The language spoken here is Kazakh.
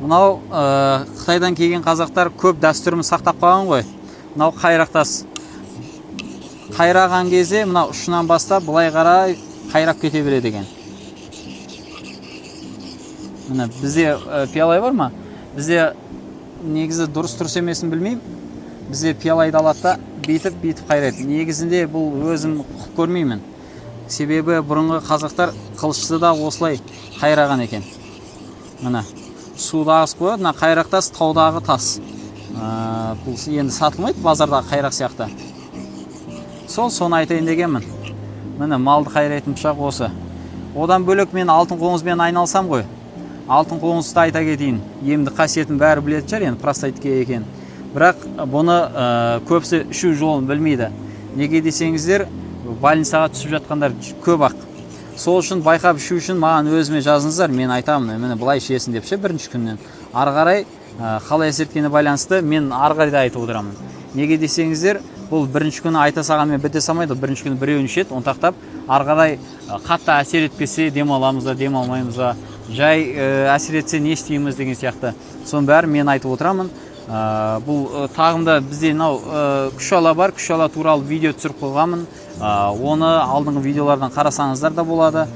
Мынау Қытайдан келген қазақтар көп дәстүрін сақтап қалған ғой. Мынау қайрақтас. Қайраған кезде мынау ұшынан бастап былай қарай қайрап кете береді екен. Міне бізде пиалай бар ма? Бізде негізі дұрыс емесін білмеймін. Бізде пиалайды алады да бейтіп қайрайды. Негізінде бұл өзім құп көрмеймін. Себебі бұрынғы қазақтар қылышты да осылай қайраған екен. Міне судағы қояды, мына қайрақтас таудағы тас. Бұл енді сатылмайды базардағы қайрақ сияқты. Соны айтайын дегенмін. Міне малды қайрайтын пышақ осы. Одан бөлек мен алтын қоңызбен айналсам ғой. Алтын қоңызды айта кетейін. Емді қасиетін бәрі білетін шығар, енді простатитке екен. Бірақ бұны көбісі ішу жолын білмейді. Неге десеңіздер, больницаға түсіп жатқандар көп ақ. Сол үшін байқап ішу үшін маған өзіме жазыңыздар, мен айтамын, міне былай ішесің деп ше бірінші күннен. Ары қарай қалай әсер байланысты мен ары қарай да айтып отырамын. Неге десеңіздер, бұл бірінші күні айта сағанмен біте салмайды, бірінші күні біреуін ішеді, онтақтап ары қарай қатты әсер етпесе демаламыз да, демалмаймыз да, жай әсер етсе не істейміз деген сияқты. Соның бәрі мен айтып отырамын. Бұл тағымда бізде күшала бар, күшала туралы видео түсіріп қойғанмын. Оны алдыңғы видеолардан қарасаңыздар да болады.